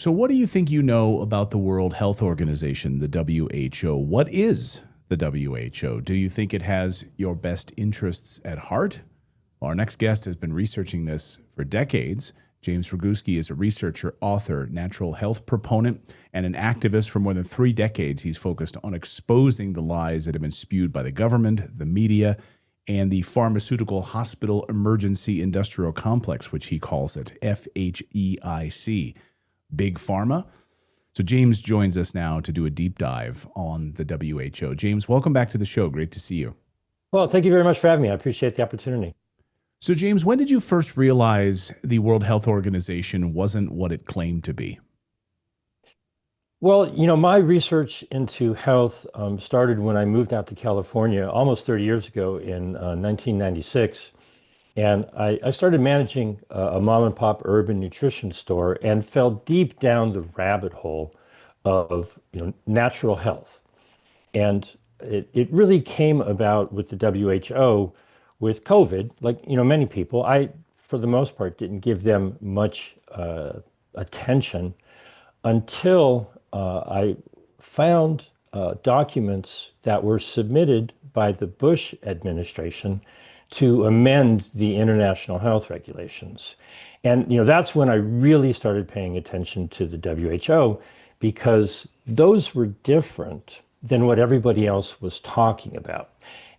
So, what do you think you know about the World Health Organization, the WHO? What is the WHO? Do you think it has your best interests at heart? Well, our next guest has been researching this for decades. James Roguski is a researcher, author, natural health proponent, and an activist for more than 3 decades. He's focused on exposing the lies that have been spewed by the government, the media, and the pharmaceutical hospital emergency industrial complex, which he calls it, FHEIC. Big Pharma. So James joins us now to do a deep dive on the WHO. James, welcome back to the show. Great to see you. Well, thank you very much for having me. I appreciate the opportunity. So James, when did you first realize the World Health Organization wasn't what it claimed to be? Well, my research into health started when I moved out to California almost 30 years ago in 1996. And I started managing a mom and pop urban nutrition store and fell deep down the rabbit hole of natural health. And it really came about with the WHO with COVID. Like many people, I for the most part didn't give them much attention until I found documents that were submitted by the Bush administration to amend the international health regulations. And that's when I really started paying attention to the WHO, because those were different than what everybody else was talking about.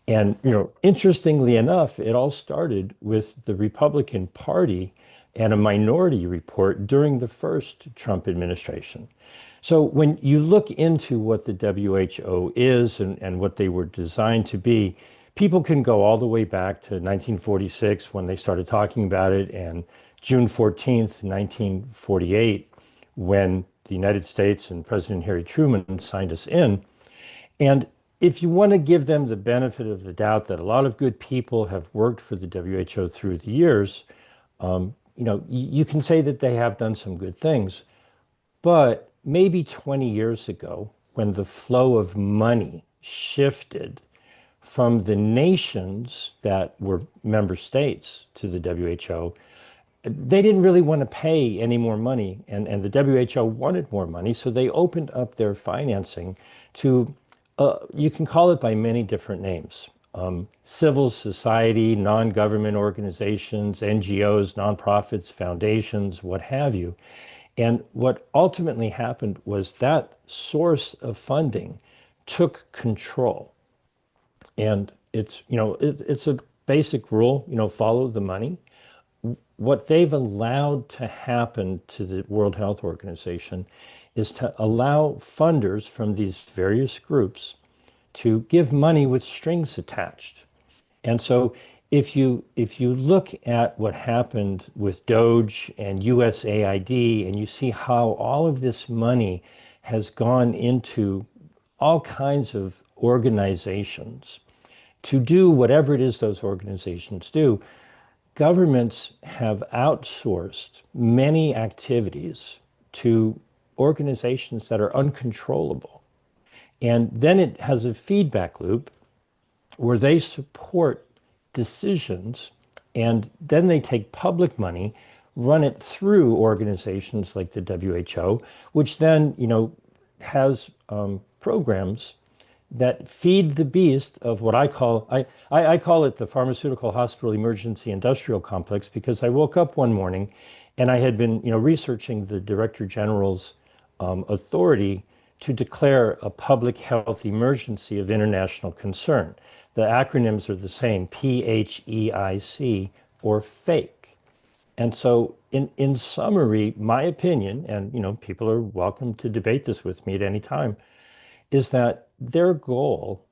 And interestingly enough, it all started with the Republican Party and a minority report during the first Trump administration. So when you look into what the WHO is and what they were designed to be, people can go all the way back to 1946 when they started talking about it, and June 14th, 1948, when the United States and President Harry Truman signed us in. And if you want to give them the benefit of the doubt that a lot of good people have worked for the WHO through the years, you can say that they have done some good things. But maybe 20 years ago, when the flow of money shifted from the nations that were member states to the WHO, they didn't really want to pay any more money, and the WHO wanted more money, so they opened up their financing to, you can call it by many different names, civil society, non-government organizations, NGOs, nonprofits, foundations, what have you. And what ultimately happened was that source of funding took control. And it's a basic rule, follow the money. What they've allowed to happen to the World Health Organization is to allow funders from these various groups to give money with strings attached. And so if you look at what happened with Doge and USAID, and you see how all of this money has gone into all kinds of organizations to do whatever it is those organizations do, governments have outsourced many activities to organizations that are uncontrollable. And then it has a feedback loop where they support decisions, and then they take public money, run it through organizations like the WHO, which then, has programs that feed the beast of what I call it the pharmaceutical hospital emergency industrial complex, because I woke up one morning and I had been researching the Director General's authority to declare a public health emergency of international concern. The acronyms are the same, PHEIC, or FAKE. And so in summary, my opinion, and people are welcome to debate this with me at any time, is that their goal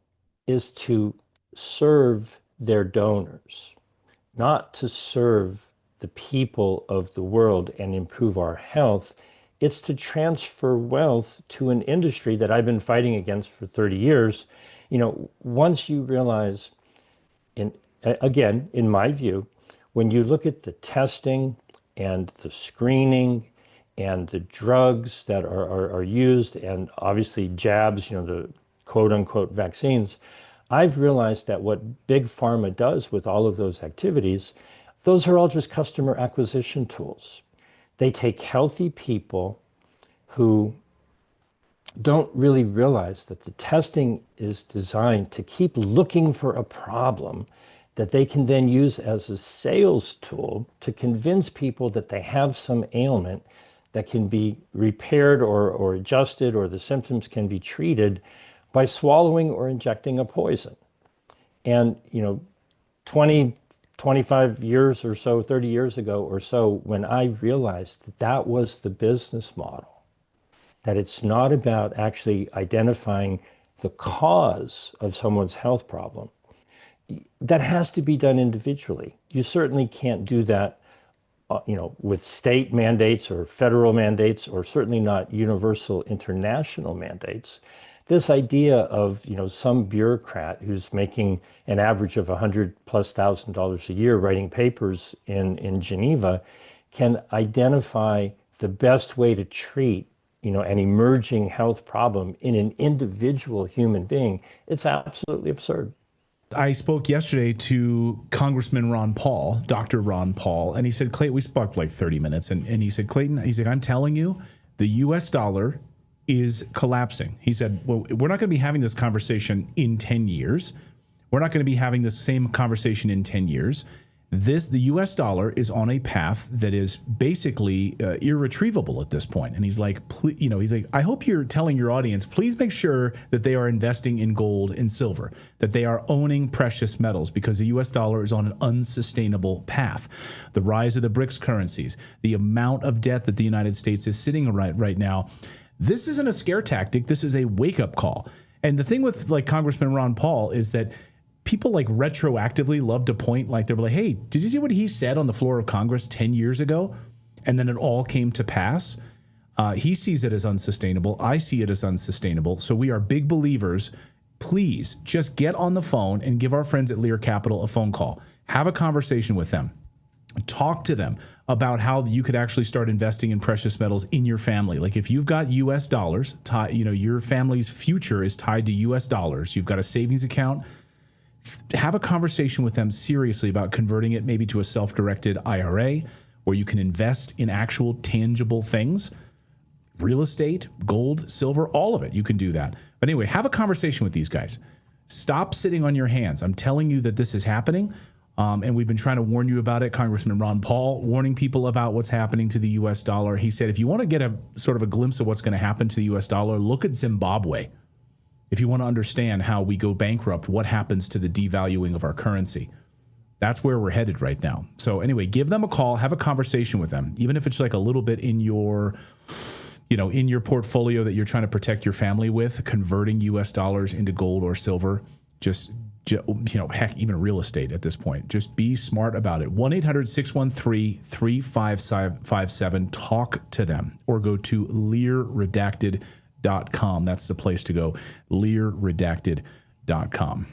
is to serve their donors, not to serve the people of the world and improve our health. It's to transfer wealth to an industry that I've been fighting against for 30 years. Once you realize, again, in my view, when you look at the testing and the screening and the drugs that are used, and obviously jabs, the quote unquote vaccines, I've realized that what Big Pharma does with all of those activities, those are all just customer acquisition tools. They take healthy people, who don't really realize that the testing is designed to keep looking for a problem that they can then use as a sales tool to convince people that they have some ailment that can be repaired or adjusted, or the symptoms can be treated by swallowing or injecting a poison. And, 20, 25 years or so, 30 years ago or so, when I realized that that was the business model, that it's not about actually identifying the cause of someone's health problem, that has to be done individually. You certainly can't do that, with state mandates or federal mandates, or certainly not universal international mandates. This idea of, some bureaucrat who's making an average of $100,000+ a year writing papers in Geneva can identify the best way to treat, an emerging health problem in an individual human being. It's absolutely absurd. I spoke yesterday to Congressman Ron Paul, Dr. Ron Paul, and he said, Clayton, we spoke like 30 minutes, and he said, Clayton, he's like, I'm telling you, the US dollar is collapsing. He said, well, we're not going to be having this conversation in 10 years. We're not going to be having the same conversation in 10 years. The US dollar is on a path that is basically irretrievable at this point. And he's like, he's like, I hope you're telling your audience, please make sure that they are investing in gold and silver, that they are owning precious metals, because the US dollar is on an unsustainable path. The rise of the BRICS currencies, the amount of debt that the United States is sitting right now. This isn't a scare tactic. This is a wake-up call. And the thing with like Congressman Ron Paul is that people like retroactively love to point, like they're like, hey, did you see what he said on the floor of Congress 10 years ago? And then it all came to pass. He sees it as unsustainable. I see it as unsustainable. So we are big believers. Please just get on the phone and give our friends at Lear Capital a phone call. Have a conversation with them. Talk to them about how you could actually start investing in precious metals in your family. Like if you've got US dollars, your family's future is tied to US dollars. You've got a savings account. Have a conversation with them seriously about converting it maybe to a self-directed IRA, where you can invest in actual tangible things, real estate, gold, silver, all of it. You can do that. But anyway, have a conversation with these guys. Stop sitting on your hands. I'm telling you that this is happening. And we've been trying to warn you about it. Congressman Ron Paul warning people about what's happening to the US dollar. He said, if you want to get a sort of a glimpse of what's going to happen to the US dollar, look at Zimbabwe. If you want to understand how we go bankrupt, what happens to the devaluing of our currency. That's where we're headed right now. So anyway, give them a call, have a conversation with them, even if it's like a little bit in your, in your portfolio that you're trying to protect your family with, converting US dollars into gold or silver, heck, even real estate at this point. Just be smart about it. 1-800-613-3557. Talk to them, or go to LearRedacted.com. That's the place to go, LearRedacted.com.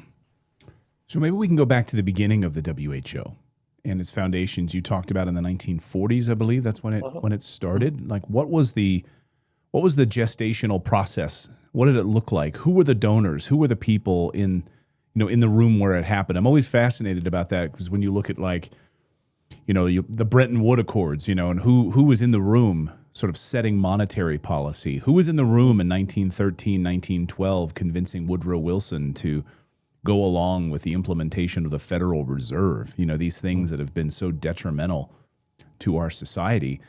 So maybe we can go back to the beginning of the WHO and its foundations. You talked about in the 1940s, I believe. That's when it started. Like, what was the gestational process? What did it look like? Who were the donors? Who were the people in the room where it happened? I'm always fascinated about that, because when you look at the Bretton Woods Accords, and who was in the room sort of setting monetary policy, who was in the room in 1913, 1912, convincing Woodrow Wilson to go along with the implementation of the Federal Reserve, these things that have been so detrimental to our society.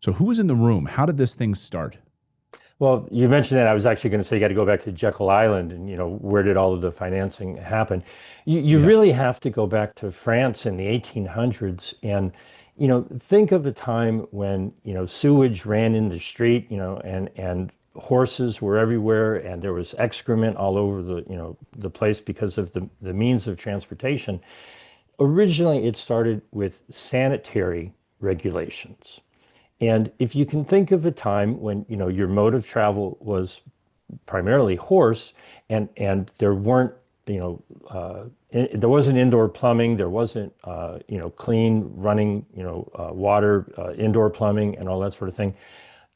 So who was in the room? How did this thing start? Well, you mentioned that. I was actually going to say you got to go back to Jekyll Island and, where did all of the financing happen? You really have to go back to France in the 1800s and, think of a time when, sewage ran in the street, and horses were everywhere, and there was excrement all over the place because of the means of transportation. Originally, it started with sanitary regulations. And if you can think of a time when, your mode of travel was primarily horse, and there weren't, there wasn't indoor plumbing, there wasn't, clean running, water, indoor plumbing and all that sort of thing.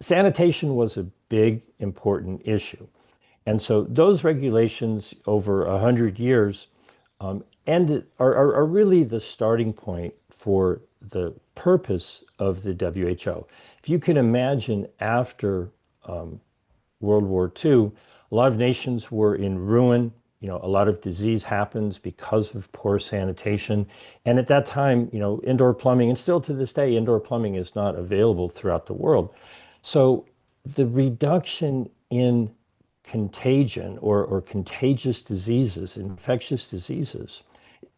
Sanitation was a big, important issue. And so those regulations over 100 years are really the starting point for the purpose of the WHO. If you can imagine after World War II, a lot of nations were in ruin. A lot of disease happens because of poor sanitation. And at that time, indoor plumbing, and still to this day, indoor plumbing is not available throughout the world. So the reduction in contagion or contagious diseases, infectious diseases,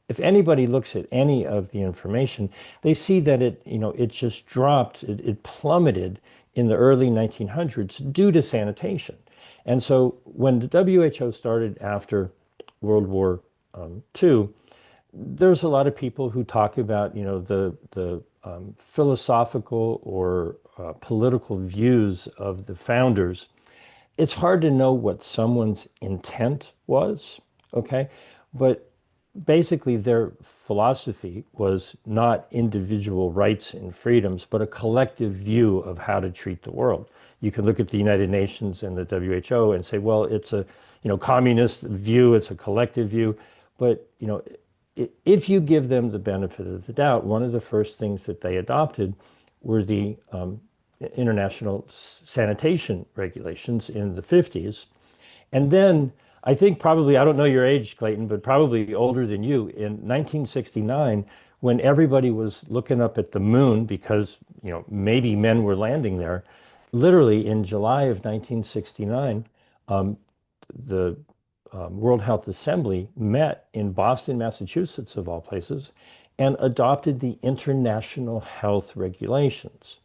if anybody looks at any of the information, they see that it just dropped, it plummeted in the early 1900s due to sanitation. And so when the WHO started after World War II, there's a lot of people who talk about, the philosophical or political views of the founders. It's hard to know what someone's intent was, okay? But basically their philosophy was not individual rights and freedoms, but a collective view of how to treat the world. You can look at the United Nations and the WHO and say, well, it's a communist view, it's a collective view. But if you give them the benefit of the doubt, one of the first things that they adopted were the international sanitation regulations in the 50s. And then I think probably, I don't know your age, Clayton, but probably older than you, in 1969, when everybody was looking up at the moon because, maybe men were landing there, literally in July of 1969, the World Health Assembly met in Boston, Massachusetts, of all places, and adopted the international health regulations.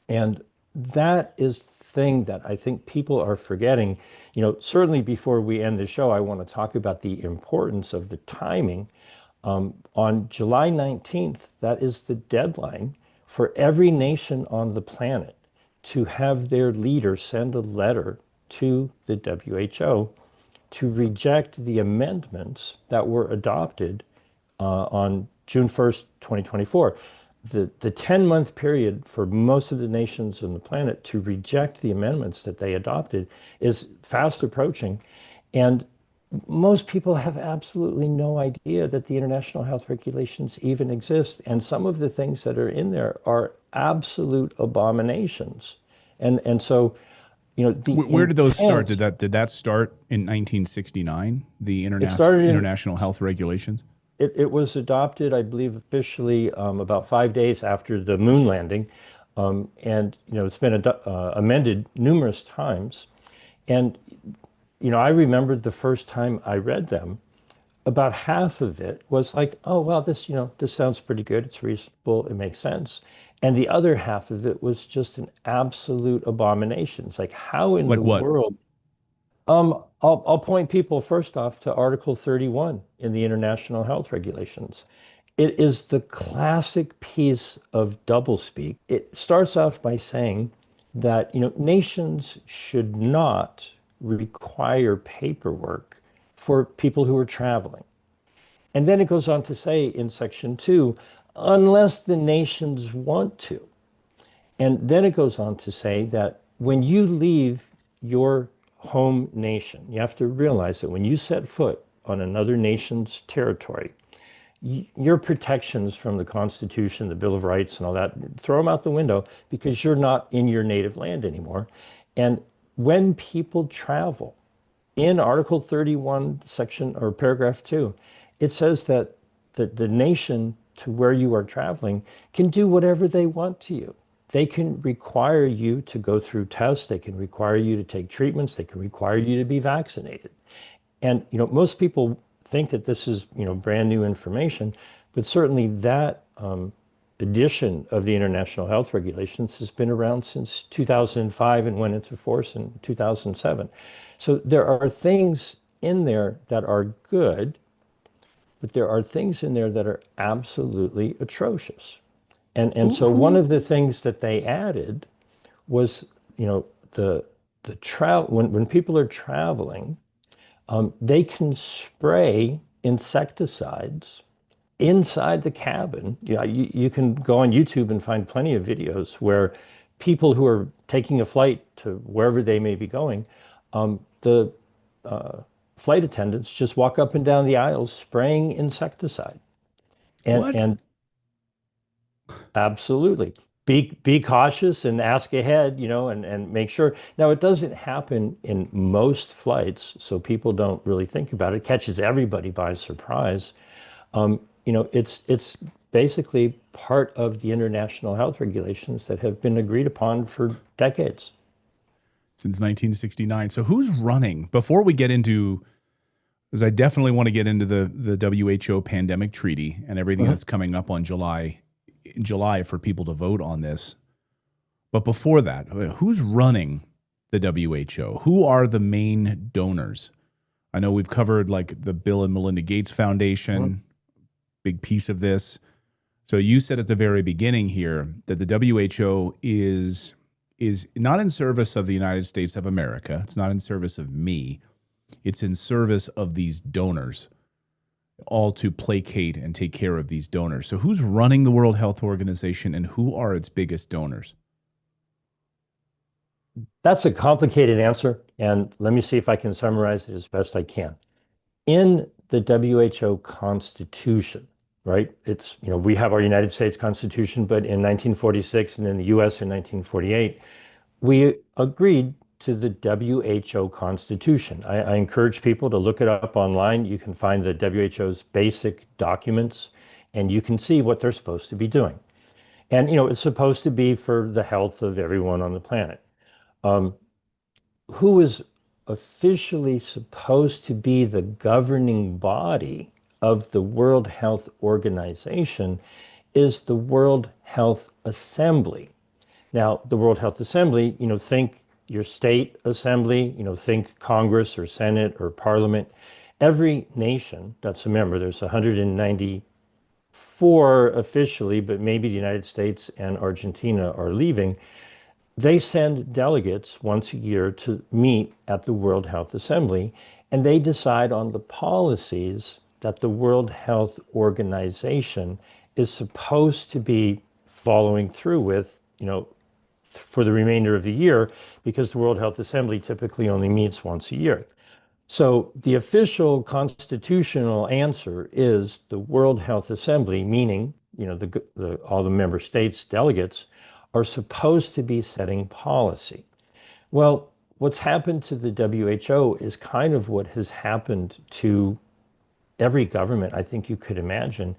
And that is the thing that I think people are forgetting. Certainly before we end the show, I want to talk about the importance of the timing. On July 19th, that is the deadline for every nation on the planet to have their leader send a letter to the WHO to reject the amendments that were adopted on June 1st, 2024. The 10-month period for most of the nations on the planet to reject the amendments that they adopted is fast approaching. And most people have absolutely no idea that the international health regulations even exist. And some of the things that are in there are absolute abominations. And so, the Where did those start? intent, Did that start in 1969? The it started in international health regulations. it was adopted, I believe, officially about 5 days after the moon landing, and it's been amended numerous times. And I remembered the first time I read them, about half of it was like, oh well, this sounds pretty good, it's reasonable, it makes sense. And the other half of it was just an absolute abomination. It's like, how in Like the what? world I'll point people first off to Article 31 in the International Health Regulations. It is the classic piece of doublespeak. It starts off by saying that nations should not require paperwork for people who are traveling. And then it goes on to say in Section 2, unless the nations want to. And then it goes on to say that when you leave your home nation, you have to realize that when you set foot on another nation's territory, your protections from the Constitution, the Bill of Rights, and all that, throw them out the window because you're not in your native land anymore. And when people travel, in Article 31, section or paragraph 2, it says that the nation to where you are traveling can do whatever they want to you. They can require you to go through tests, they can require you to take treatments, they can require you to be vaccinated. And most people think that this is brand new information, but certainly that edition of the International Health Regulations has been around since 2005 and went into force in 2007. So there are things in there that are good, but there are things in there that are absolutely atrocious. And so one of the things that they added was, the travel when people are traveling, they can spray insecticides inside the cabin. Yeah, you can go on YouTube and find plenty of videos where people who are taking a flight to wherever they may be going, the flight attendants just walk up and down the aisles spraying insecticide. And What? and absolutely. be cautious and ask ahead, and make sure. Now, it doesn't happen in most flights, so people don't really think about it. It catches everybody by surprise. It's basically part of the international health regulations that have been agreed upon for decades. Since 1969. So who's running? Before we get into, because I definitely want to get into the WHO pandemic treaty and everything Mhm. that's coming up on July for people to vote on this. But before that, who's running the WHO? Who are the main donors? I know we've covered like the Bill and Melinda Gates Mhm. Foundation, big piece of this. So you said at the very beginning here that the WHO is not in service of the United States of America. It's not in service of me. It's in service of these donors, all to placate and take care of these donors. So who's running the World Health Organization and who are its biggest donors? That's a complicated answer, and let me see if I can summarize it as best I can. In the WHO Constitution, right? We have our United States Constitution, but in 1946 and in the US in 1948, we agreed to the WHO Constitution. I encourage people to look it up online. You can find the WHO's basic documents and you can see what they're supposed to be doing. And, it's supposed to be for the health of everyone on the planet. Um, who is officially supposed to be the governing body of the World Health Organization is the World Health Assembly. Now, the World Health Assembly, think your state assembly, think Congress or Senate or Parliament. Every nation that's a member, there's 194 officially, but maybe the United States and Argentina are leaving. They send delegates once a year to meet at the World Health Assembly, and they decide on the policies that the World Health Organization is supposed to be following through with, for the remainder of the year, because the World Health Assembly typically only meets once a year. So the official constitutional answer is the World Health Assembly, meaning, all the member states delegates are supposed to be setting policy. Well, what's happened to the WHO is kind of what has happened to every government I think you could imagine,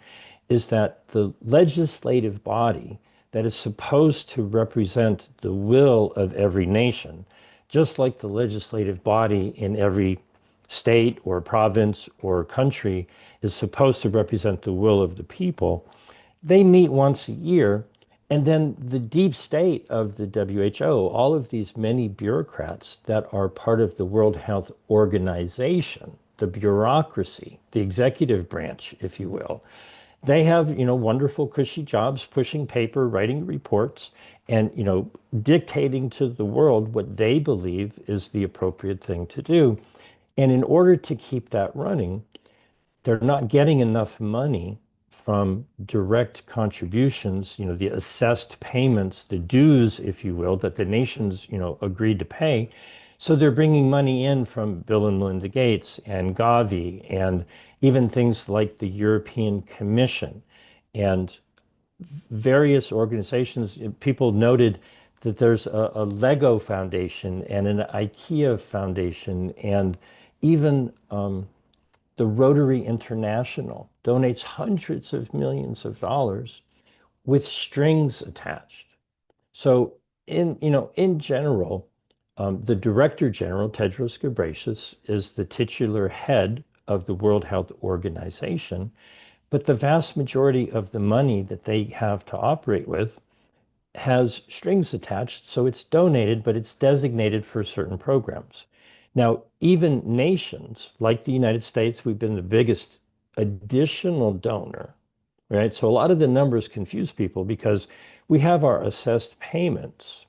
is that the legislative body that is supposed to represent the will of every nation, just like the legislative body in every state or province or country is supposed to represent the will of the people, they meet once a year. And then the deep state of the WHO, all of these many bureaucrats that are part of the World Health Organization, the bureaucracy, the executive branch, if you will, they have, wonderful, cushy jobs pushing paper, writing reports, and, dictating to the world what they believe is the appropriate thing to do. And in order to keep that running, they're not getting enough money from direct contributions, the assessed payments, the dues, if you will, that the nations, agreed to pay. So they're bringing money in from Bill and Melinda Gates and Gavi and even things like the European Commission and various organizations. People noted that there's a Lego Foundation and an IKEA Foundation and even the Rotary International donates hundreds of millions of dollars with strings attached. So in general, the Director General, Tedros Ghebreyesus, is the titular head of the World Health Organization, but the vast majority of the money that they have to operate with has strings attached, so it's donated, but it's designated for certain programs. Now, even nations like the United States, we've been the biggest additional donor, right? So a lot of the numbers confuse people because we have our assessed payments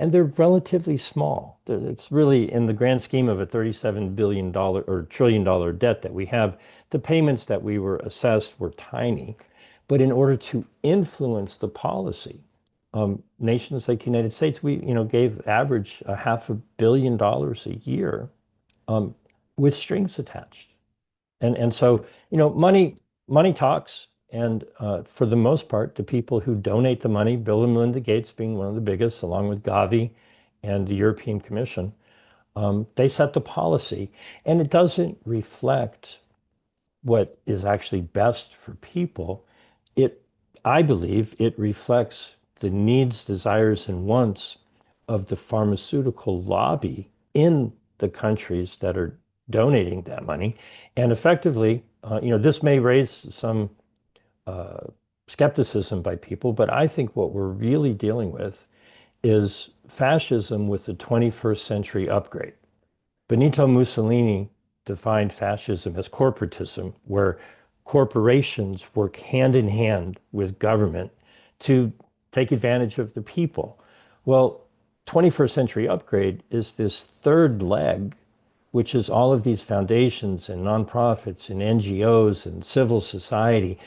and they're relatively small. It's really, in the grand scheme of a $37 billion or $1 trillion debt that we have, the payments that we were assessed were tiny. But in order to influence the policy, nations like the United States, we gave average a $500 million a year with strings attached. And so money talks. And for the most part, the people who donate the money, Bill and Melinda Gates being one of the biggest, along with Gavi and the European Commission, they set the policy. And it doesn't reflect what is actually best for people. It, I believe, it reflects the needs, desires, and wants of the pharmaceutical lobby in the countries that are donating that money. And effectively, this may raise some uh, skepticism by people, but I think what we're really dealing with is fascism with the 21st century upgrade. Benito Mussolini defined fascism as corporatism, where corporations work hand in hand with government to take advantage of the people. Well, 21st century upgrade is this third leg, which is all of these foundations and nonprofits and NGOs and civil society.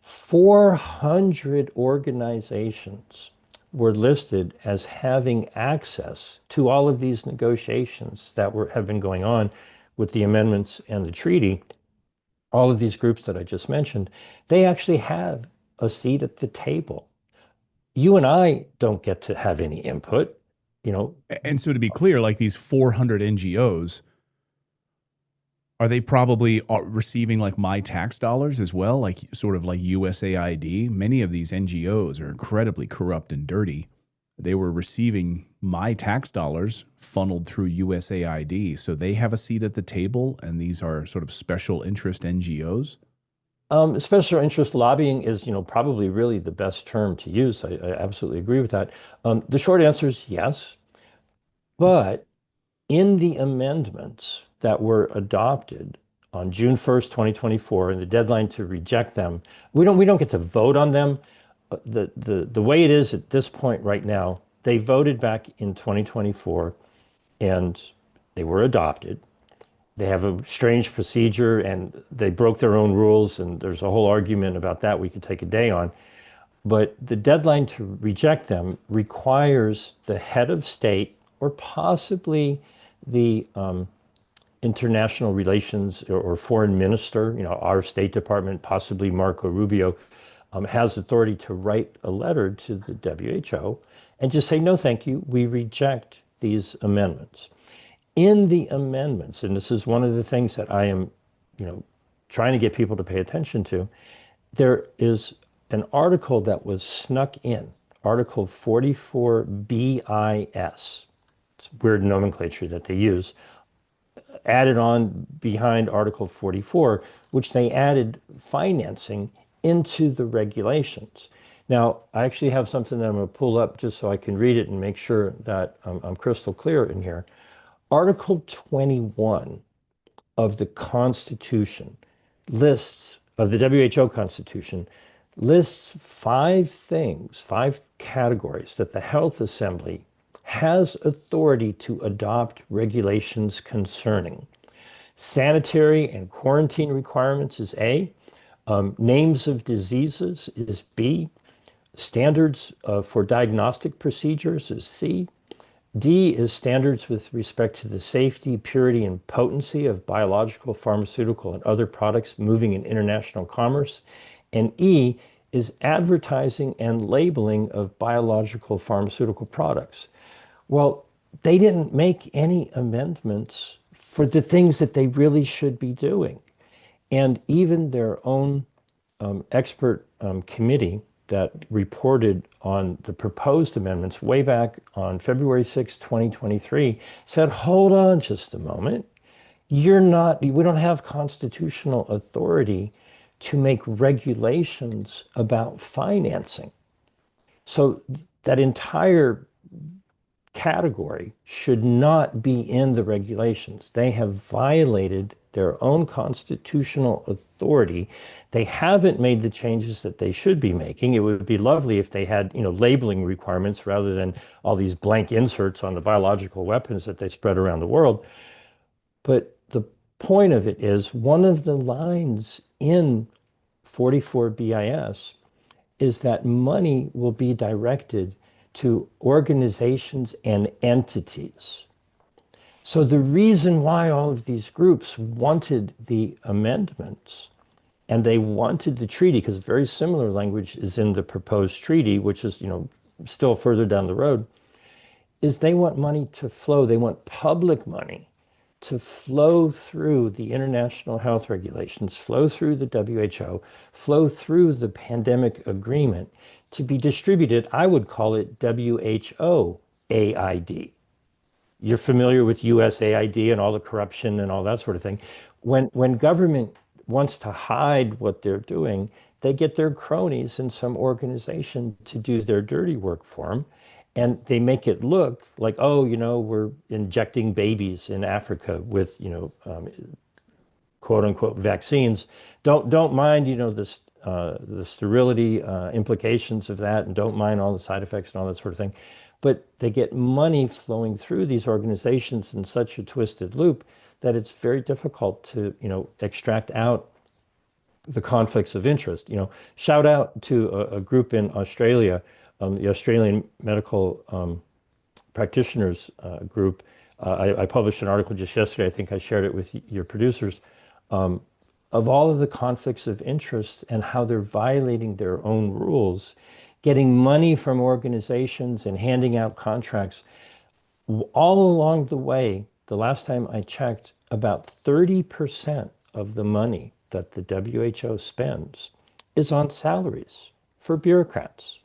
400 organizations were listed as having access to all of these negotiations that have been going on with the amendments and the treaty. All of these groups that I just mentioned, they actually have a seat at the table. You and I don't get to have any input, you know. And so to be clear, like these 400 NGOs, are they probably receiving like my tax dollars as well? Like sort of like USAID? Many of these NGOs are incredibly corrupt and dirty. They were receiving my tax dollars funneled through USAID. So they have a seat at the table, and these are sort of special interest NGOs? Special interest lobbying is, probably really the best term to use. I absolutely agree with that. The short answer is yes, but in the amendments that were adopted on June 1st, 2024, and the deadline to reject them, we don't get to vote on them. The way it is at this point right now, they voted back in 2024 and they were adopted. They have a strange procedure and they broke their own rules, and there's a whole argument about that we could take a day on. But the deadline to reject them requires the head of state or possibly the international relations or foreign minister, our State Department, possibly Marco Rubio, has authority to write a letter to the WHO and just say, no, thank you, we reject these amendments. In the amendments, and this is one of the things that I am, trying to get people to pay attention to, there is an article that was snuck in, Article 44 BIS. It's weird nomenclature that they use, added on behind Article 44, which they added financing into the regulations. Now, I actually have something that I'm going to pull up just so I can read it and make sure that I'm crystal clear in here. Article 21 of the Constitution lists, of the WHO Constitution, lists 5 things, 5 categories that the Health Assembly has authority to adopt regulations concerning. Sanitary and quarantine requirements is A. Names of diseases is B. Standards for diagnostic procedures is C. D is standards with respect to the safety, purity, and potency of biological, pharmaceutical, and other products moving in international commerce. And E is advertising and labeling of biological pharmaceutical products. Well, they didn't make any amendments for the things that they really should be doing. And even their own expert committee that reported on the proposed amendments way back on February 6, 2023, said, hold on just a moment. We don't have constitutional authority to make regulations about financing. So that entire category should not be in the regulations. They have violated their own constitutional authority. They haven't made the changes that they should be making. It would be lovely if they had, labeling requirements rather than all these blank inserts on the biological weapons that they spread around the world. But the point of it is, one of the lines in 44 BIS is that money will be directed to organizations and entities. So the reason why all of these groups wanted the amendments And they wanted the treaty, because very similar language is in the proposed treaty, which is, still further down the road, is they want money to flow. They want public money to flow through the international health regulations, flow through the WHO, flow through the pandemic agreement to be distributed. I would call it WHO AID. You're familiar with USAID and all the corruption and all that sort of thing. When government wants to hide what they're doing, they get their cronies in some organization to do their dirty work for them. And they make it look like, oh, we're injecting babies in Africa with, quote unquote vaccines. Don't mind, the sterility implications of that, and don't mind all the side effects and all that sort of thing. But they get money flowing through these organizations in such a twisted loop that it's very difficult to, extract out the conflicts of interest. Shout out to a group in Australia, the Australian Medical Practitioners Group. I published an article just yesterday. I think I shared it with your producers, of all of the conflicts of interest and how they're violating their own rules, getting money from organizations and handing out contracts. All along the way, the last time I checked, about 30% of the money that the WHO spends is on salaries for bureaucrats.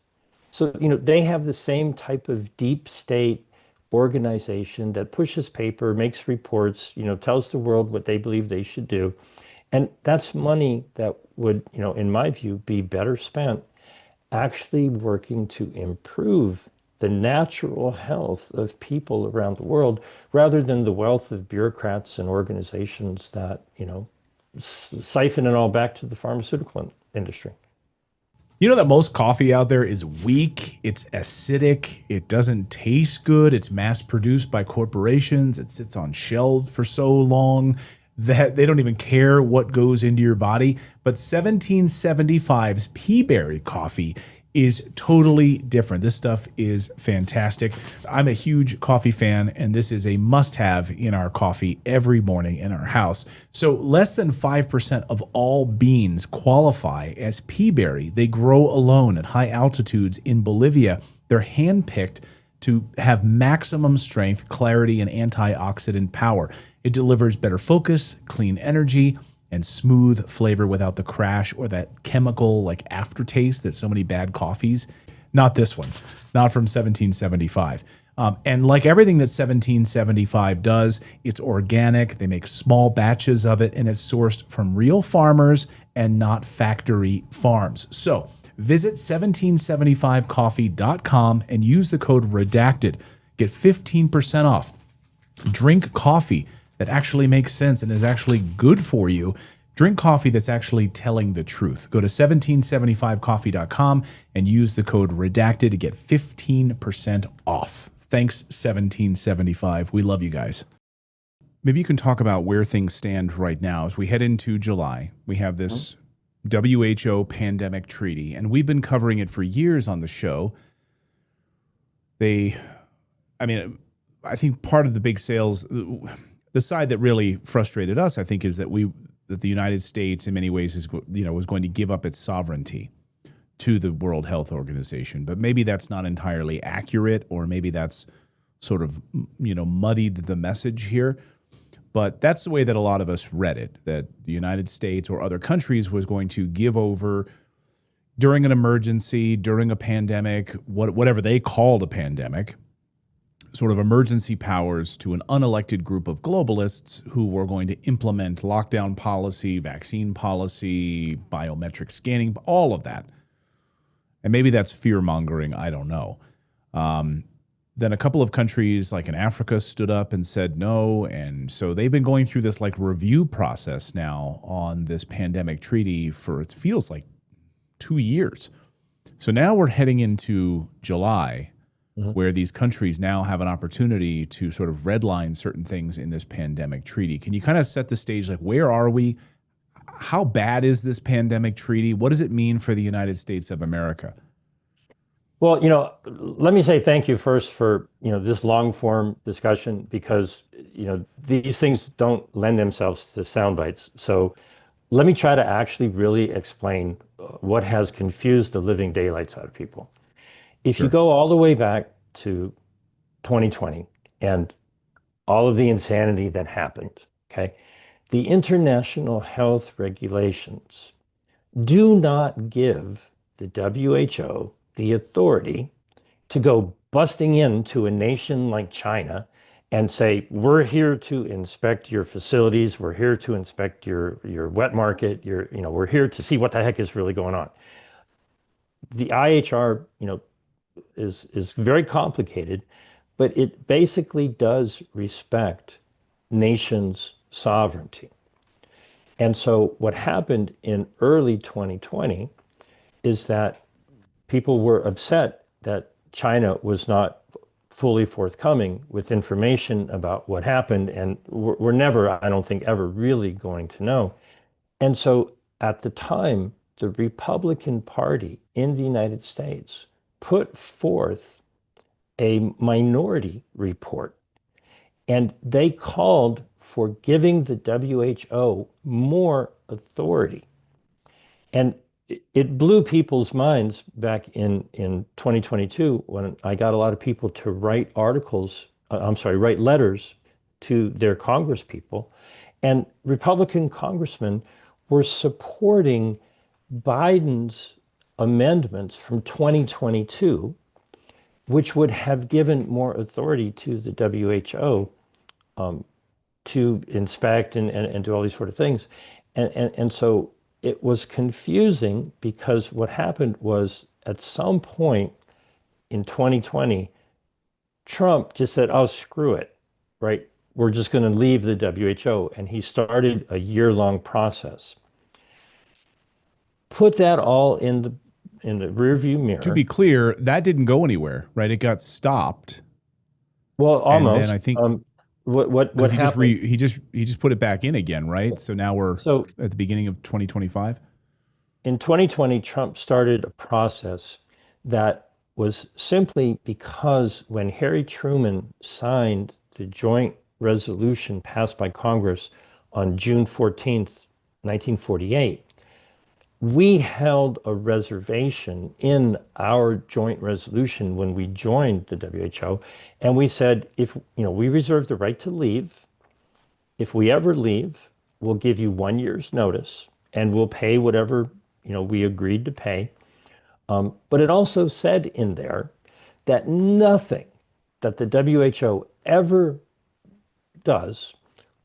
So, they have the same type of deep state organization that pushes paper, makes reports, tells the world what they believe they should do. And that's money that would, in my view, be better spent actually working to improve the natural health of people around the world, rather than the wealth of bureaucrats and organizations that, siphon it all back to the pharmaceutical industry. You know that most coffee out there is weak, it's acidic, it doesn't taste good, it's mass produced by corporations, it sits on shelves for so long that they don't even care what goes into your body. But 1775's Peaberry coffee is totally different. This stuff is fantastic. I'm a huge coffee fan, and this is a must-have in our coffee every morning in our house. So less than 5% of all beans qualify as Peaberry. They grow alone at high altitudes in Bolivia. They're handpicked to have maximum strength, clarity, and antioxidant power. It delivers better focus, clean energy, and smooth flavor without the crash or that chemical like aftertaste that so many bad coffees. Not this one, not from 1775. And like everything that 1775 does, it's organic. They make small batches of it, and it's sourced from real farmers and not factory farms. So visit 1775coffee.com and use the code Redacted. Get 15% off. Drink coffee that actually makes sense and is actually good for you. Drink coffee that's actually telling the truth. Go to 1775coffee.com and use the code Redacted to get 15% off. Thanks, 1775. We love you guys. Maybe you can talk about where things stand right now. As we head into July, we have this WHO pandemic treaty, and we've been covering it for years on the show. I think part of the big sales, the side that really frustrated us, I think, is that the United States, in many ways, was going to give up its sovereignty to the World Health Organization. But maybe that's not entirely accurate, or maybe that's sort of muddied the message here. But that's the way that a lot of us read it, that the United States or other countries was going to give over during an emergency, during a pandemic, whatever they called a pandemic, sort of emergency powers to an unelected group of globalists who were going to implement lockdown policy, vaccine policy, biometric scanning, all of that. And maybe that's fear-mongering, I don't know. Then a couple of countries like in Africa stood up and said no, and so they've been going through this like review process now on this pandemic treaty for, it feels like 2 years. So now we're heading into July, where these countries now have an opportunity to sort of redline certain things in this pandemic treaty. Can you kind of set the stage? Like, where are we? How bad is this pandemic treaty? What does it mean for the United States of America? Well, let me say thank you first for, this long form discussion, because, these things don't lend themselves to sound bites. So let me try to actually really explain what has confused the living daylights out of people. If you Sure. go all the way back to 2020 and all of the insanity that happened, okay, the international health regulations do not give the WHO the authority to go busting into a nation like China and say, we're here to inspect your facilities, we're here to inspect your wet market, we're here to see what the heck is really going on. The IHR, is very complicated, but it basically does respect nations' sovereignty. And so what happened in early 2020 is that people were upset that China was not fully forthcoming with information about what happened, and we're never, I don't think, ever really going to know. And so at the time, the Republican Party in the United States put forth a minority report, and they called for giving the WHO more authority. And it blew people's minds back in 2022 when I got a lot of people to write articles, write letters to their congresspeople. And Republican congressmen were supporting Biden's amendments from 2022, which would have given more authority to the WHO to inspect and do all these sort of things. And so it was confusing because what happened was at some point in 2020, Trump just said, oh, screw it, right? We're just going to leave the WHO. And he started a year-long process. Put that all in the rearview To mirror. be clear, that didn't go anywhere, right? It got stopped, Well, and then almost. I think What because happened? he just put it back in again, right? So now we're So at the beginning of 2025. in 2020, Trump started a process that was simply because when Harry Truman signed the joint resolution passed by Congress on June 14th, 1948, we held a reservation in our joint resolution when we joined the WHO. And we said, if we reserve the right to leave, if we ever leave, we'll give you 1 year's notice and we'll pay whatever we agreed to pay. But it also said in there that nothing that the WHO ever does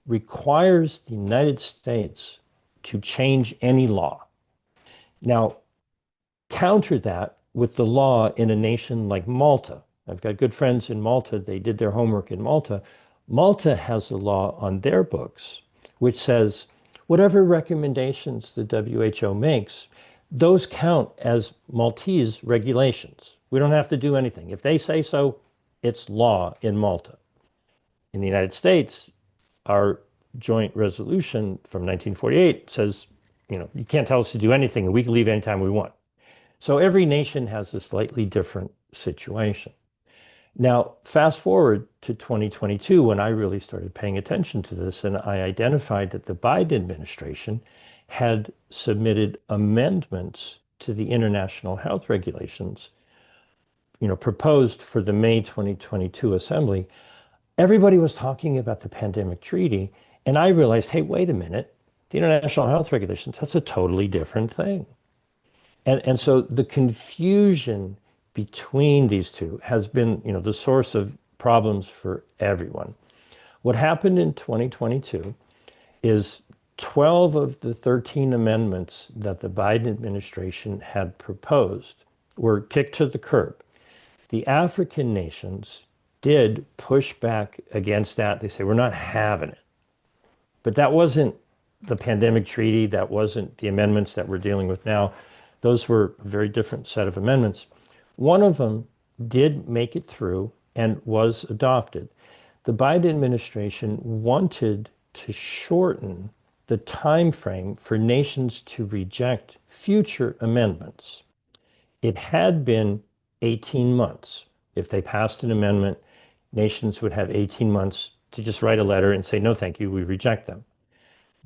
requires the United States to change any law. Now, counter that with the law in a nation like Malta. I've got good friends in Malta. They did their homework in Malta. Malta has a law on their books which says whatever recommendations the WHO makes, those count as Maltese regulations. We don't have to do anything. If they say so, it's law in Malta. In the United States, our joint resolution from 1948 says, you can't tell us to do anything and we can leave anytime we want. So every nation has a slightly different situation. Now, fast forward to 2022, when I really started paying attention to this, and I identified that the Biden administration had submitted amendments to the international health regulations, proposed for the May 2022 assembly. Everybody was talking about the pandemic treaty, and I realized, hey, wait a minute, the international health regulations, that's a totally different thing. And so the confusion between these two has been, the source of problems for everyone. What happened in 2022 is 12 of the 13 amendments that the Biden administration had proposed were kicked to the curb. The African nations did push back against that. They say, we're not having it. But that wasn't the pandemic treaty. That wasn't the amendments that we're dealing with now. Those were a very different set of amendments. One of them did make it through and was adopted. The Biden administration wanted to shorten the time frame for nations to reject future amendments. It had been 18 months. If they passed an amendment, nations would have 18 months to just write a letter and say, no, thank you, we reject them.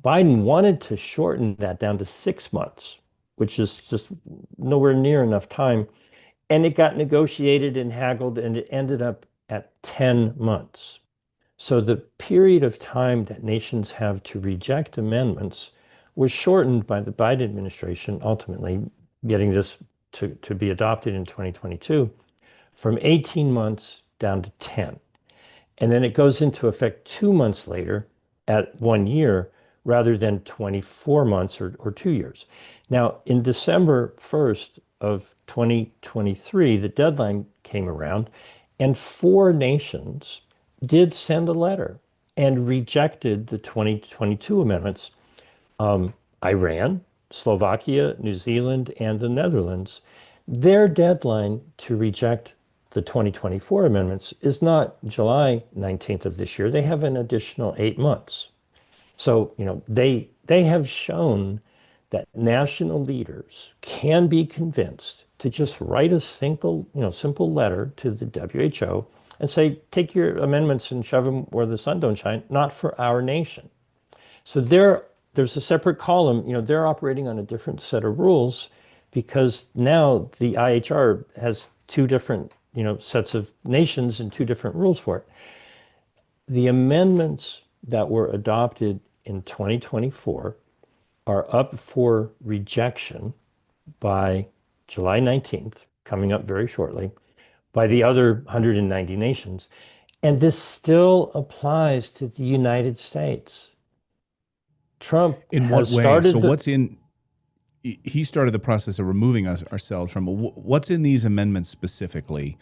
Biden wanted to shorten that down to 6 months, which is just nowhere near enough time. And it got negotiated and haggled, and it ended up at 10 months. So the period of time that nations have to reject amendments was shortened by the Biden administration, ultimately getting this to be adopted in 2022, from 18 months down to 10. And then it goes into effect 2 months later at 1 year rather than 24 months or 2 years. Now, in December 1st of 2023, the deadline came around, and four nations did send a letter and rejected the 2022 amendments. Iran, Slovakia, New Zealand, and the Netherlands. Their deadline to reject the 2024 amendments is not July 19th of this year. They have an additional 8 months. So, they have shown that national leaders can be convinced to just write a simple letter to the WHO and say, take your amendments and shove them where the sun don't shine, not for our nation. So there's a separate column, they're operating on a different set of rules because now the IHR has two different, sets of nations and two different rules for it. The amendments that were adopted in 2024 are up for rejection by July 19th, coming up very shortly, by the other 190 nations. And this still applies to the United States. Trump In what has way? So started the, what's in? He started the process of removing ourselves from. What's in these amendments specifically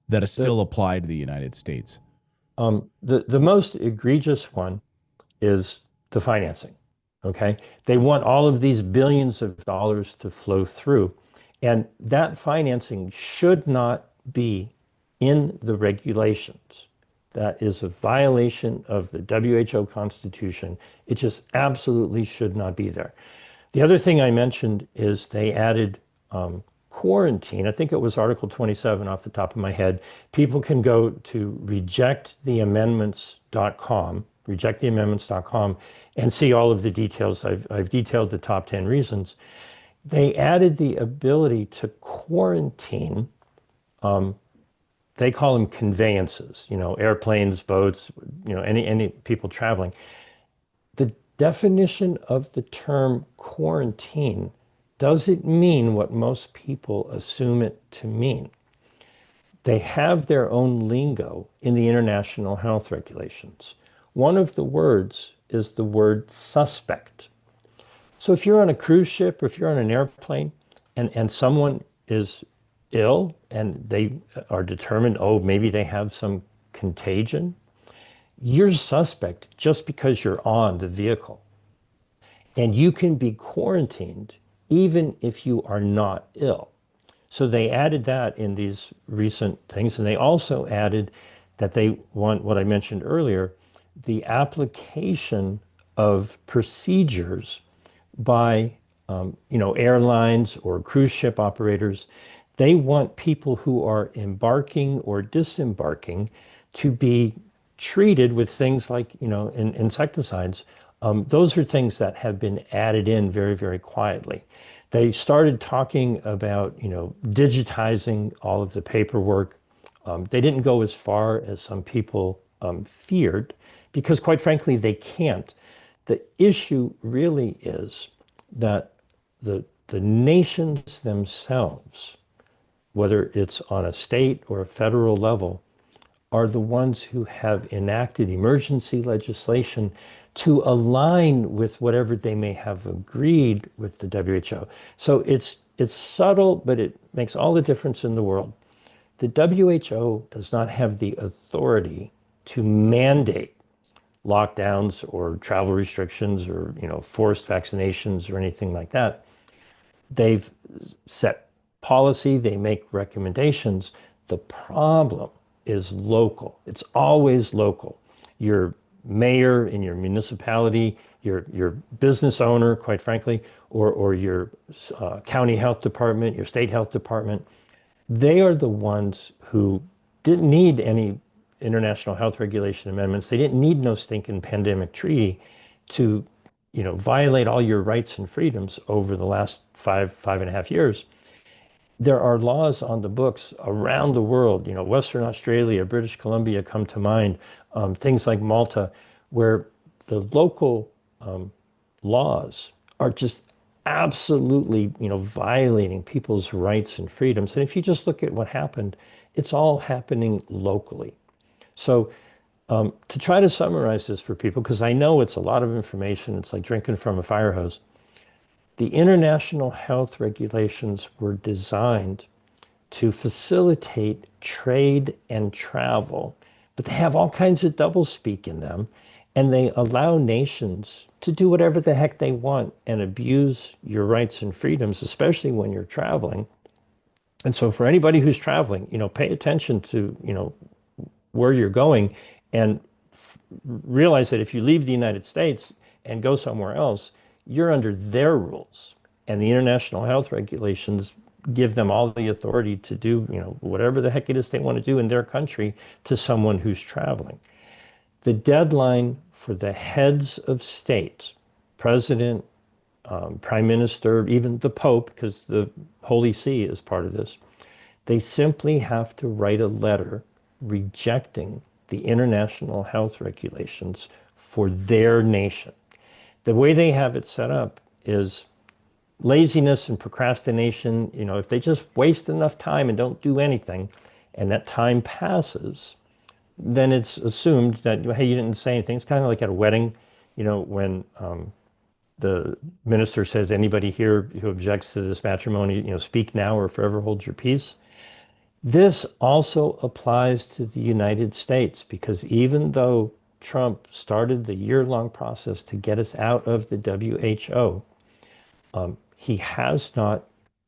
that is still applied to the United States? the most egregious one is the financing. Okay, they want all of these billions of dollars to flow through, and that financing should not be in the regulations. That is a violation of the WHO Constitution. It just absolutely should not be there. The other thing I mentioned is they added quarantine. I think it was Article 27 off the top of my head. People can go to rejecttheamendments.com, and see all of the details. I've detailed the top 10 reasons. They added the ability to quarantine, they call them conveyances, airplanes, boats, any people traveling. The definition of the term quarantine doesn't mean what most people assume it to mean. They have their own lingo in the international health regulations. One of the words is the word suspect. So if you're on a cruise ship or if you're on an airplane and someone is ill and they are determined, oh, maybe they have some contagion, you're suspect just because you're on the vehicle. And you can be quarantined even if you are not ill. So they added that in these recent things. And they also added that they want what I mentioned earlier, the application of procedures by airlines or cruise ship operators. They want people who are embarking or disembarking to be treated with things like insecticides. Those are things that have been added in very, very quietly. They started talking about digitizing all of the paperwork. They didn't go as far as some people feared, because quite frankly they can't. The issue really is that the nations themselves, whether it's on a state or a federal level, are the ones who have enacted emergency legislation to align with whatever they may have agreed with the WHO. So it's subtle, but it makes all the difference in the world. The WHO does not have the authority to mandate lockdowns or travel restrictions or forced vaccinations or anything like that. They've set policy, they make recommendations. The problem is local. It's always local. Your mayor in your municipality, your business owner, quite frankly, or your county health department, your state health department, they are the ones who didn't need any international health regulation amendments. They didn't need no stinking pandemic treaty to violate all your rights and freedoms over the last 5.5 years. There are laws on the books around the world, Western Australia, British Columbia come to mind, things like Malta, where the local laws are just absolutely, violating people's rights and freedoms. And if you just look at what happened, it's all happening locally. So to try to summarize this for people, because I know it's a lot of information, it's like drinking from a fire hose. The international health regulations were designed to facilitate trade and travel, but they have all kinds of doublespeak in them, and they allow nations to do whatever the heck they want and abuse your rights and freedoms, especially when you're traveling. And so for anybody who's traveling, pay attention to, where you're going and realize that if you leave the United States and go somewhere else, you're under their rules. And the international health regulations give them all the authority to do, whatever the heck it is they want to do in their country to someone who's traveling. The deadline for the heads of states, president, prime minister, even the Pope, because the Holy See is part of this, they simply have to write a letter rejecting the international health regulations for their nation. The way they have it set up is laziness and procrastination. If they just waste enough time and don't do anything, and that time passes, then it's assumed that, hey, you didn't say anything. It's kind of like at a wedding, when the minister says, anybody here who objects to this matrimony, speak now or forever hold your peace. This also applies to the United States, because even though Trump started the year-long process to get us out of the WHO, he has not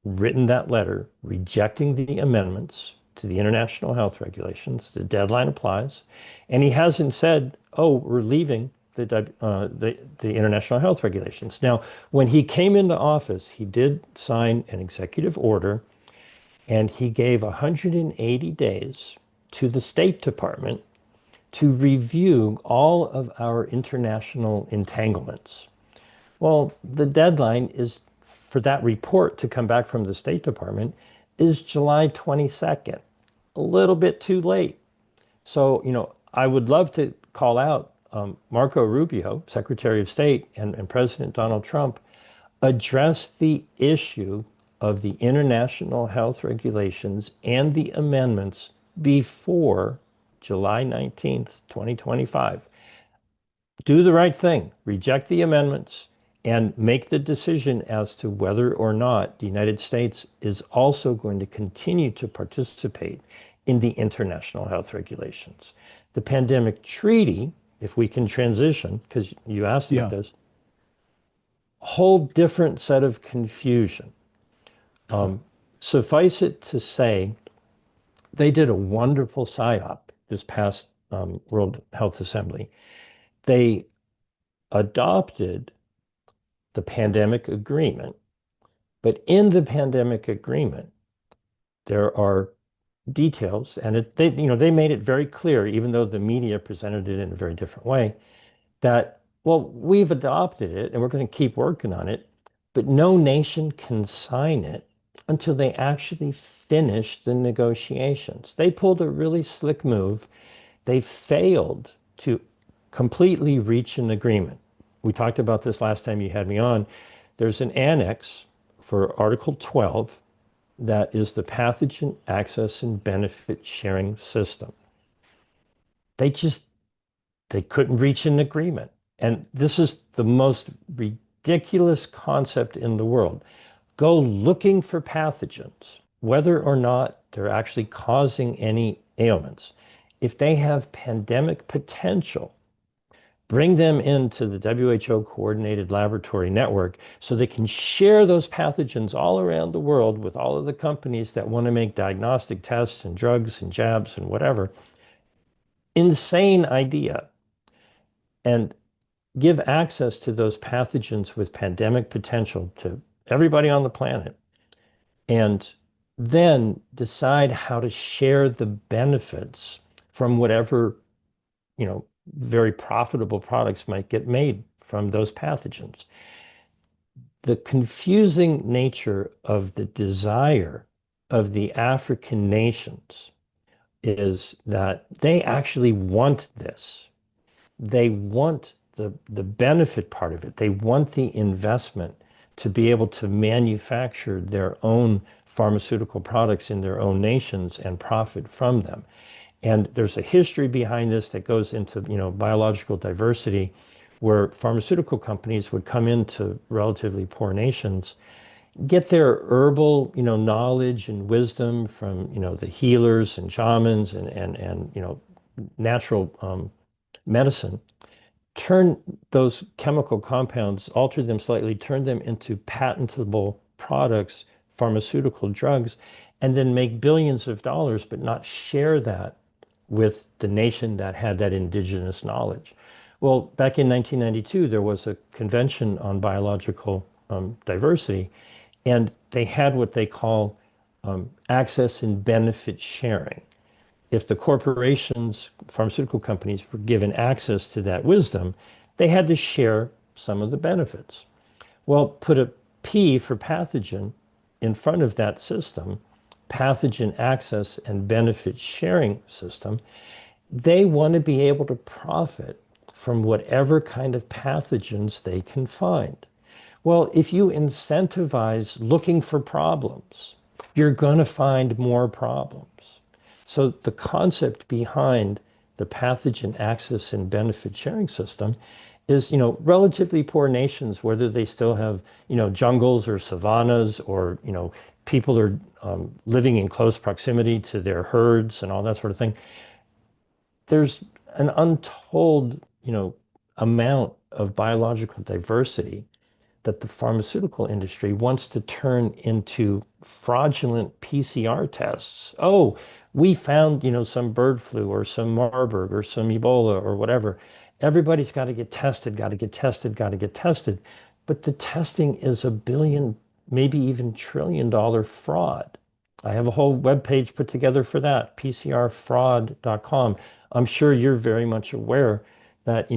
written that letter rejecting the amendments to the international health regulations. The deadline applies. And he hasn't said, oh, we're leaving the international health regulations. Now, when he came into office, he did sign an executive order, and he gave 180 days to the State Department to review all of our international entanglements. Well, the deadline is for that report to come back from the State Department is July 22nd, a little bit too late. So, I would love to call out Marco Rubio, Secretary of State, and President Donald Trump, address the issue of the international health regulations and the amendments before July 19th, 2025. Do the right thing, reject the amendments, and make the decision as to whether or not the United States is also going to continue to participate in the international health regulations. The pandemic treaty, if we can transition, because you asked about Yeah. this, whole different set of confusion. Suffice it to say, they did a wonderful PSYOP this past World Health Assembly. They adopted the pandemic agreement, but in the pandemic agreement, there are details, and they made it very clear, even though the media presented it in a very different way, that, well, we've adopted it and we're going to keep working on it, but no nation can sign it until they actually finish the negotiations. They pulled a really slick move. They failed to completely reach an agreement. We talked about this last time you had me on. There's an annex for Article 12 that is the pathogen access and benefit sharing system. They just they couldn't reach an agreement. And this is the most ridiculous concept in the world. Go looking for pathogens, whether or not they're actually causing any ailments. If they have pandemic potential, bring them into the WHO coordinated laboratory network so they can share those pathogens all around the world with all of the companies that want to make diagnostic tests and drugs and jabs and whatever. Insane idea. And give access to those pathogens with pandemic potential to everybody on the planet, and then decide how to share the benefits from whatever very profitable products might get made from those pathogens. The confusing nature of the desire of the African nations is that they actually want this. They want the benefit part of it. They want the investment to be able to manufacture their own pharmaceutical products in their own nations and profit from them. And there's a history behind this that goes into, biological diversity, where pharmaceutical companies would come into relatively poor nations, get their herbal, knowledge and wisdom from, the healers and shamans and natural medicine, turn those chemical compounds, alter them slightly, turn them into patentable products, pharmaceutical drugs, and then make billions of dollars, but not share that with the nation that had that indigenous knowledge. Well, back in 1992, there was a convention on biological diversity, and they had what they call access and benefit sharing. If the corporations, pharmaceutical companies, were given access to that wisdom, they had to share some of the benefits. Well, put a P for pathogen in front of that system, pathogen access and benefit sharing system. They want to be able to profit from whatever kind of pathogens they can find. Well, if you incentivize looking for problems, you're going to find more problems. So the concept behind the pathogen access and benefit sharing system is, relatively poor nations, whether they still have, jungles or savannas, or, people are living in close proximity to their herds and all that sort of thing. There's an untold, amount of biological diversity that the pharmaceutical industry wants to turn into fraudulent PCR tests. Oh, we found, some bird flu or some Marburg or some Ebola or whatever. Everybody's got to get tested, got to get tested, got to get tested. But the testing is a billion, maybe even $1 trillion fraud. I have a whole web page put together for that, pcrfraud.com. I'm sure you're very much aware that,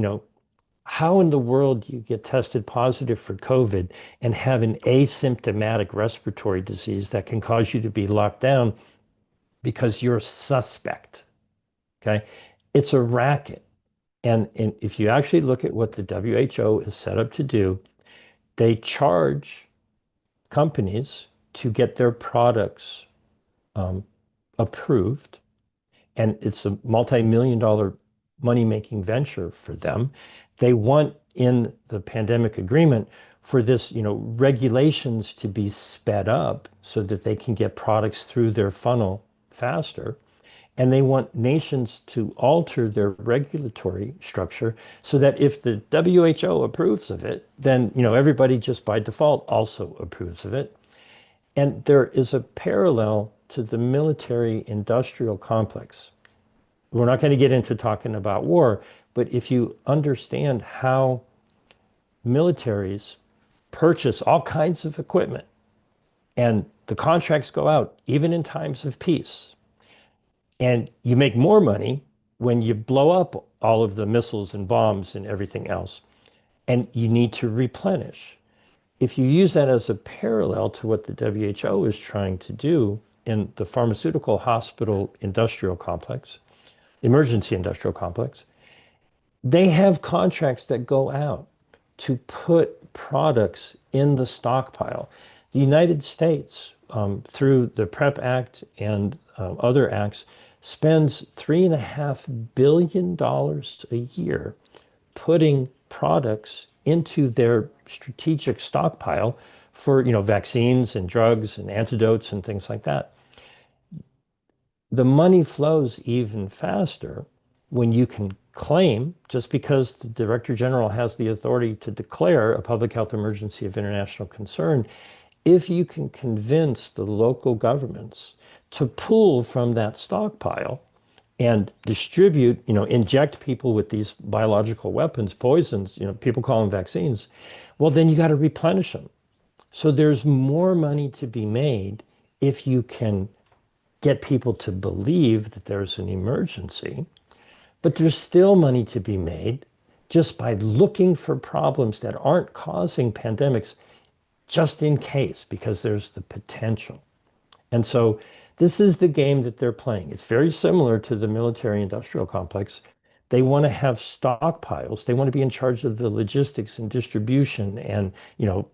how in the world do you get tested positive for COVID and have an asymptomatic respiratory disease that can cause you to be locked down because you're a suspect? Okay. It's a racket. And if you actually look at what the WHO is set up to do, they charge companies to get their products approved. And it's a multi-million-dollar money-making venture for them. They want in the pandemic agreement for this, regulations to be sped up so that they can get products through their funnel faster. And they want nations to alter their regulatory structure so that if the WHO approves of it, then, everybody just by default also approves of it. And there is a parallel to the military industrial complex. We're not going to get into talking about war, but if you understand how militaries purchase all kinds of equipment and the contracts go out even in times of peace, and you make more money when you blow up all of the missiles and bombs and everything else, and you need to replenish. If you use that as a parallel to what the WHO is trying to do in the pharmaceutical hospital industrial complex, emergency industrial complex, they have contracts that go out to put products in the stockpile. The United States, through the PrEP Act and other acts, spends $3.5 billion a year putting products into their strategic stockpile for, vaccines and drugs and antidotes and things like that. The money flows even faster when you can claim, just because the Director General has the authority to declare a public health emergency of international concern, if you can convince the local governments to pull from that stockpile and distribute, inject people with these biological weapons, poisons, people call them vaccines, well, then you got to replenish them. So there's more money to be made if you can get people to believe that there's an emergency. But there's still money to be made just by looking for problems that aren't causing pandemics just in case, because there's the potential. And so this is the game that they're playing. It's very similar to the military industrial complex. They want to have stockpiles. They want to be in charge of the logistics and distribution and,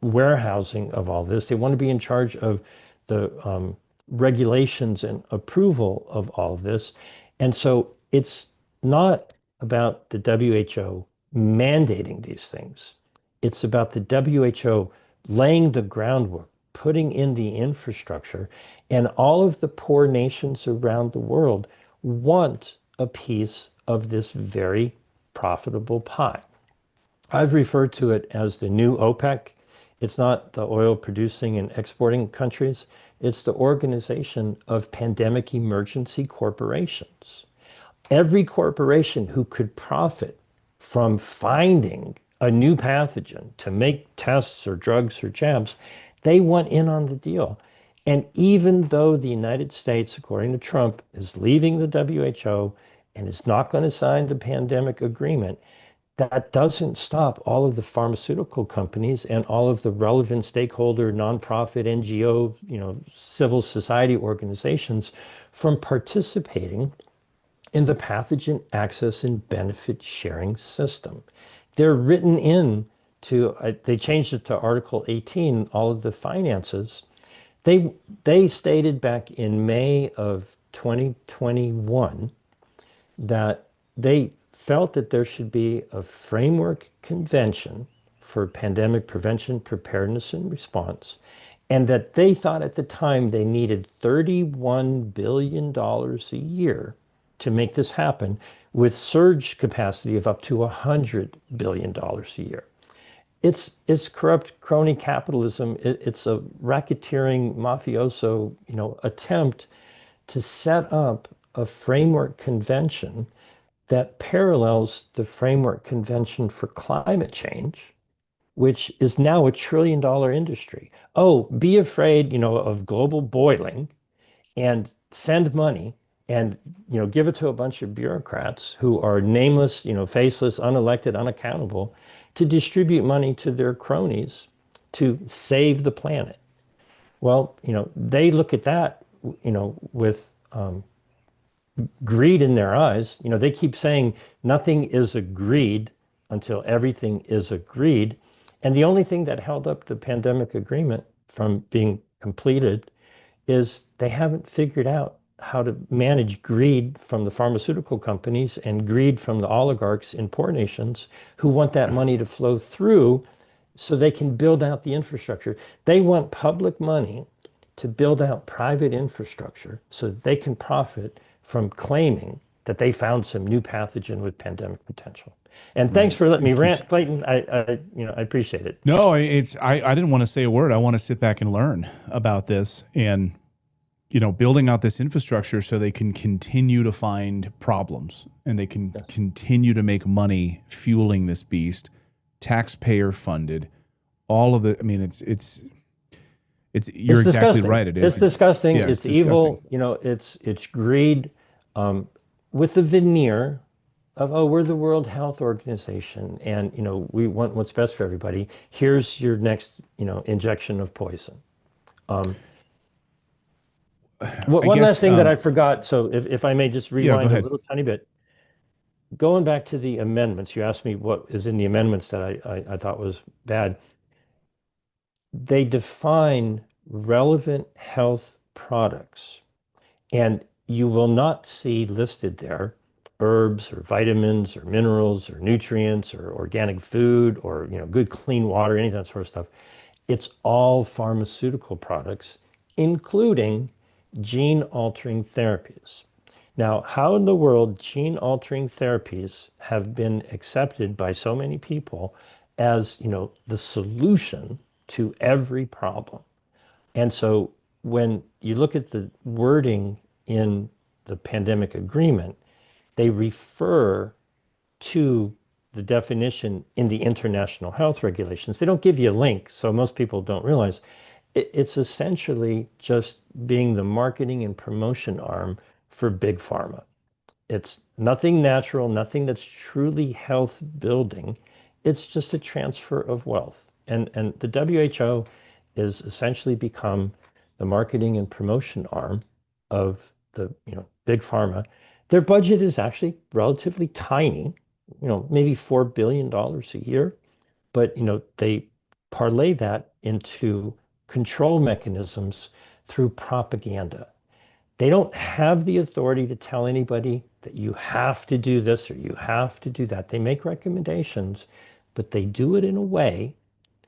warehousing of all this. They want to be in charge of the regulations and approval of all of this. And so it's not about the WHO mandating these things. It's about the WHO laying the groundwork, putting in the infrastructure, and all of the poor nations around the world want a piece of this very profitable pie. I've referred to it as the new OPEC. It's not the oil producing and exporting countries. It's the Organization of Pandemic Emergency Corporations. Every corporation who could profit from finding a new pathogen to make tests or drugs or jabs, they want in on the deal. And even though the United States, according to Trump, is leaving the WHO and is not going to sign the pandemic agreement, that doesn't stop all of the pharmaceutical companies and all of the relevant stakeholder, nonprofit, NGO, civil society organizations from participating in the pathogen access and benefit sharing system. They're written in to, they changed it to Article 18, all of the finances. They stated back in May of 2021 that they felt that there should be a framework convention for pandemic prevention, preparedness, and response, and that they thought at the time they needed $31 billion a year to make this happen, with surge capacity of up to $100 billion a year. It's corrupt crony capitalism. It's a racketeering mafioso, attempt to set up a framework convention that parallels the framework convention for climate change, which is now $1 trillion industry. Oh, be afraid, of global boiling and send money and give it to a bunch of bureaucrats who are nameless, faceless, unelected, unaccountable, to distribute money to their cronies to save the planet. Well, they look at that, with greed in their eyes. They keep saying nothing is agreed until everything is agreed. And the only thing that held up the pandemic agreement from being completed is they haven't figured out how to manage greed from the pharmaceutical companies and greed from the oligarchs in poor nations who want that money to flow through so they can build out the infrastructure. They want public money to build out private infrastructure so that they can profit from claiming that they found some new pathogen with pandemic potential. And thanks Right. for letting me It keeps. rant, Clayton. I appreciate it. No, I didn't want to say a word. I want to sit back and learn about this and building out this infrastructure so they can continue to find problems and they can Yes. continue to make money fueling this beast, taxpayer funded. All of the, I mean, you're It's exactly disgusting. right. It is. It's disgusting. Yeah, It's disgusting. evil. It's greed, with the veneer of, oh, we're the World Health Organization, and we want what's best for everybody. Here's your next injection of poison. Um, I One last guess, thing that I forgot. So if I may just yeah, go rewind a ahead. little tiny bit, going back to the amendments, you asked me what is in the amendments that I thought was bad. They define relevant health products, and you will not see listed there herbs or vitamins or minerals or nutrients or organic food or good clean water, any of that sort of stuff. It's all pharmaceutical products, including gene altering therapies. Now, how in the world gene altering therapies have been accepted by so many people as, the solution to every problem? And so when you look at the wording in the pandemic agreement, they refer to the definition in the international health regulations. They don't give you a link, so most people don't realize it's essentially just being the marketing and promotion arm for Big Pharma. It's nothing natural, nothing that's truly health building. It's just a transfer of wealth. And the WHO is essentially become the marketing and promotion arm of the, big pharma. Their budget is actually relatively tiny, maybe $4 billion a year, but they parlay that into control mechanisms through propaganda. They don't have the authority to tell anybody that you have to do this or you have to do that. They make recommendations, but they do it in a way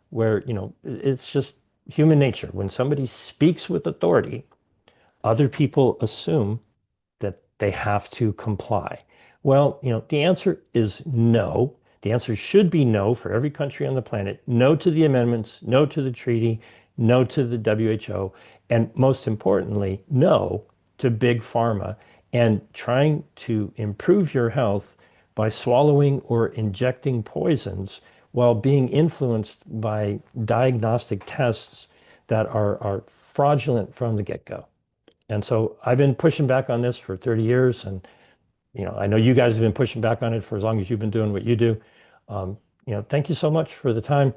where, it's just human nature. When somebody speaks with authority, other people assume that they have to comply. Well, the answer is no. The answer should be no for every country on the planet. No to the amendments, no to the treaty, no to the WHO, and most importantly, no to big pharma and trying to improve your health by swallowing or injecting poisons while being influenced by diagnostic tests that are fraudulent from the get-go. And so I've been pushing back on this for 30 years. And, I know you guys have been pushing back on it for as long as you've been doing what you do. Thank you so much for the time.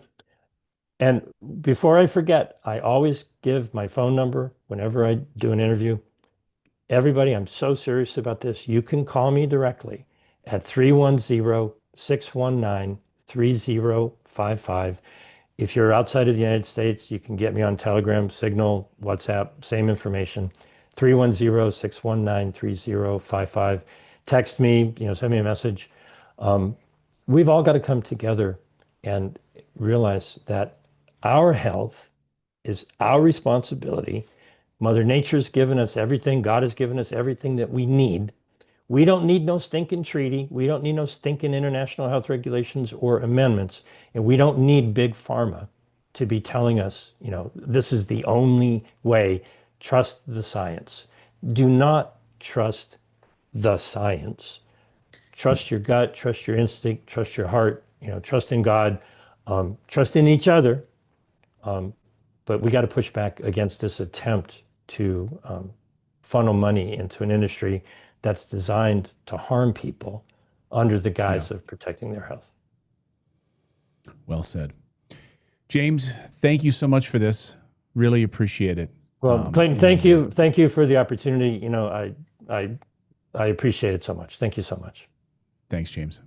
And before I forget, I always give my phone number whenever I do an interview. Everybody, I'm so serious about this. You can call me directly at 310-619-3055. If you're outside of the United States, you can get me on Telegram, Signal, WhatsApp, same information, 310-619-3055. Text me, send me a message. We've all got to come together and realize that our health is our responsibility. Mother Nature's given us everything. God has given us everything that we need. We don't need no stinking treaty. We don't need no stinking international health regulations or amendments. And we don't need big pharma to be telling us, this is the only way. Trust the science. Do not trust the science. Trust your gut, trust your instinct, trust your heart, trust in God, trust in each other. But we got to push back against this attempt to funnel money into an industry that's designed to harm people under the guise of protecting their health. Well said. James, thank you so much for this. Really appreciate it. Well, Clayton, thank you. Thank you for the opportunity. I appreciate it so much. Thank you so much. Thanks, James.